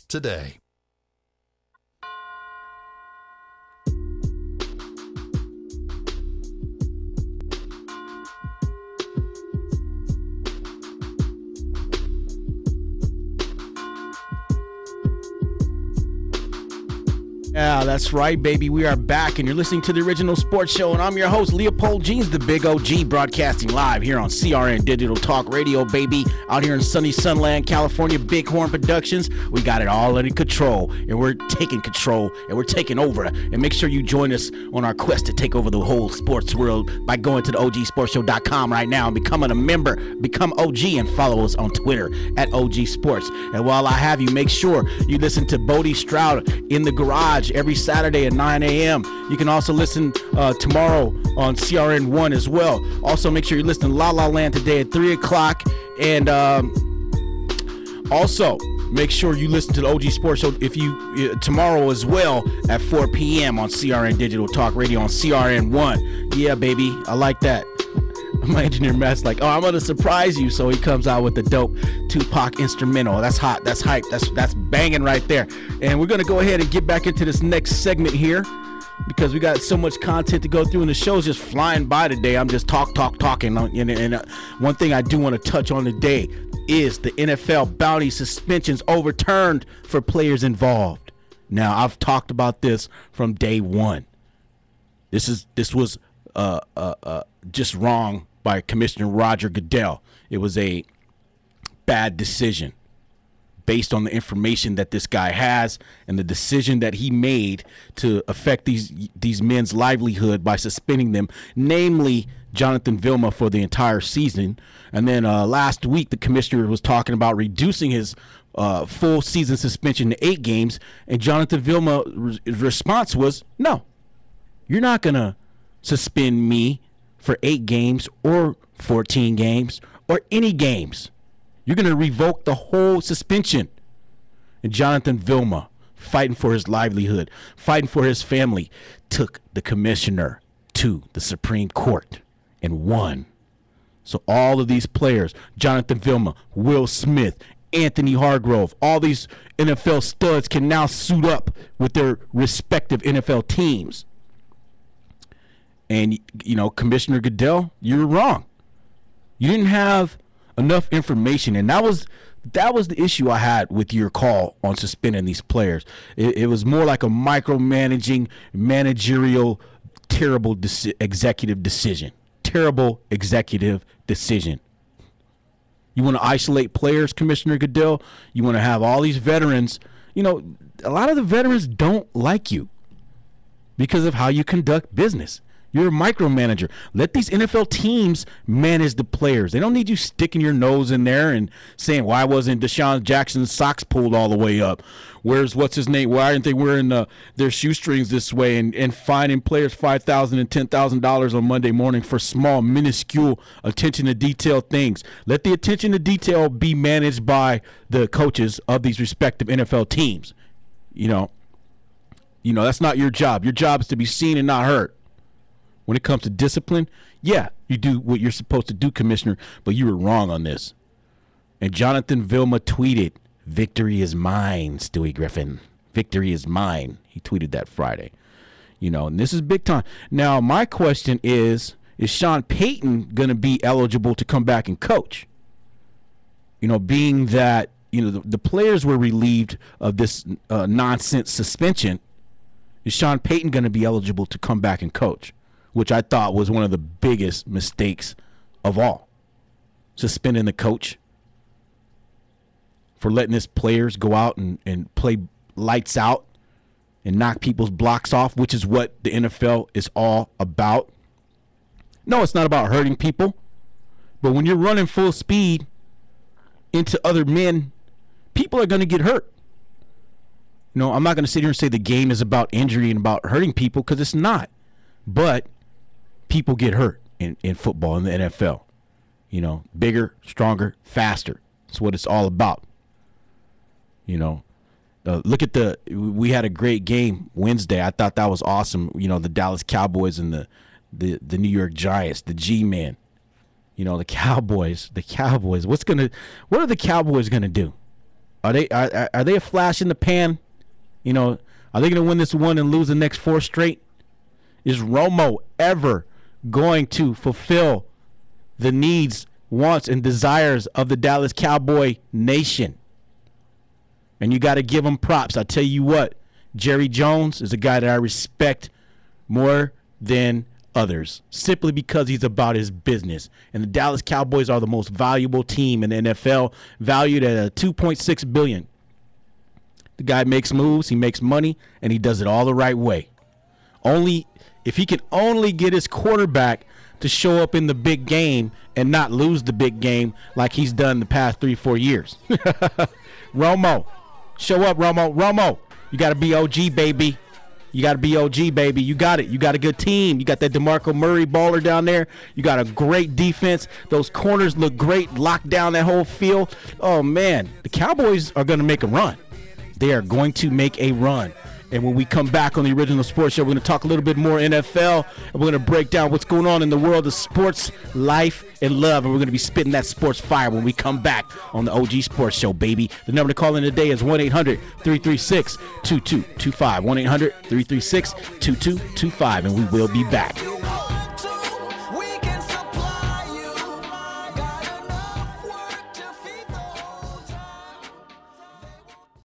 today. Yeah, that's right, baby. We are back, and you're listening to the Original Sports Show, and I'm your host, Leopold Jeans, the Big OG, broadcasting live here on CRN Digital Talk Radio, baby. Out here in sunny Sunland, California, Bighorn Productions. We got it all under control, and we're taking control, and we're taking over. And make sure you join us on our quest to take over the whole sports world by going to the OGSportsShow.com right now and becoming a member. Become OG and follow us on Twitter at OG Sports. And while I have you, make sure you listen to Bodie Stroud in the Garage every Saturday at 9 a.m. You can also listen tomorrow on CRN1 as well. Also, make sure you listen to La La Land today at 3 o'clock. And also, make sure you listen to the OG Sports Show tomorrow as well at 4 p.m. on CRN Digital Talk Radio on CRN1. Yeah, baby. I like that. My engineer Matt's like, oh, I'm going to surprise you. So he comes out with the dope Tupac instrumental. That's hot. That's hype. That's banging right there. And we're going to go ahead and get back into this next segment here because we got so much content to go through and the show's just flying by today. I'm just talking. And one thing I do want to touch on today is the NFL bounty suspensions overturned for players involved. Now, I've talked about this from day one. This was just wrong by Commissioner Roger Goodell. It was a bad decision based on the information that this guy has and the decision that he made to affect these men's livelihood by suspending them, namely Jonathan Vilma for the entire season. And then last week, the commissioner was talking about reducing his full season suspension to 8 games, and Jonathan Vilma's response was, no, you're not going to suspend me for 8 games or 14 games or any games. You're going to revoke the whole suspension. And Jonathan Vilma, fighting for his livelihood, fighting for his family, took the commissioner to the Supreme Court and won. So all of these players, Jonathan Vilma, Will Smith, Anthony Hargrove, all these NFL studs can now suit up with their respective NFL teams. And, Commissioner Goodell, you're wrong. You didn't have enough information, and that was the issue I had with your call on suspending these players. It was more like a micromanaging, managerial, terrible executive decision. Terrible executive decision. You want to isolate players, Commissioner Goodell? You want to have all these veterans? A lot of the veterans don't like you because of how you conduct business. You're a micromanager. Let these NFL teams manage the players. They don't need you sticking your nose in there and saying, why wasn't Deshaun Jackson's socks pulled all the way up? What's his name? Why aren't they wearing their shoestrings this way and fining players $5,000 and $10,000 on Monday morning for small, minuscule attention to detail things? Let the attention to detail be managed by the coaches of these respective NFL teams. That's not your job. Your job is to be seen and not heard. When it comes to discipline, yeah, you do what you're supposed to do, Commissioner, but you were wrong on this. And Jonathan Vilma tweeted, "Victory is mine, Stewie Griffin. Victory is mine." He tweeted that Friday. And this is big time. Now, my question is Sean Payton going to be eligible to come back and coach? Being that, the players were relieved of this nonsense suspension, is Sean Payton going to be eligible to come back and coach? Which I thought was one of the biggest mistakes of all. Suspending the coach for letting his players go out and play lights out and knock people's blocks off, which is what the NFL is all about. No, it's not about hurting people. But when you're running full speed into other men, people are going to get hurt. I'm not going to sit here and say the game is about injury and about hurting people, because it's not. But people get hurt in football, in the NFL. Bigger, stronger, faster. That's what it's all about. Look at we had a great game Wednesday. I thought that was awesome. The Dallas Cowboys and the New York Giants, the G-Men. The Cowboys. What are the Cowboys going to do? Are they a flash in the pan? You know, are they going to win this one and lose the next 4 straight? Is Romo ever going to fulfill the needs, wants, and desires of the Dallas Cowboy Nation? And you got to give him props. I tell you what, Jerry Jones is a guy that I respect more than others, simply because he's about his business. And the Dallas Cowboys are the most valuable team in the NFL, valued at $2.6 billion. The guy makes moves, he makes money, and he does it all the right way. If he can only get his quarterback to show up in the big game and not lose the big game like he's done the past 3-4 years. Romo, show up, Romo. Romo, you got to be OG, baby. You got to be OG, baby. You got it. You got a good team. You got that DeMarco Murray baller down there. You got a great defense. Those corners look great. Lock down that whole field. Oh, man. The Cowboys are going to make a run. They are going to make a run. And when we come back on the Original Sports Show, we're going to talk a little bit more NFL, and we're going to break down what's going on in the world of sports, life, and love. And we're going to be spitting that sports fire when we come back on the OG Sports Show, baby. The number to call in today is 1-800-336-2225. 1-800-336-2225, and we will be back.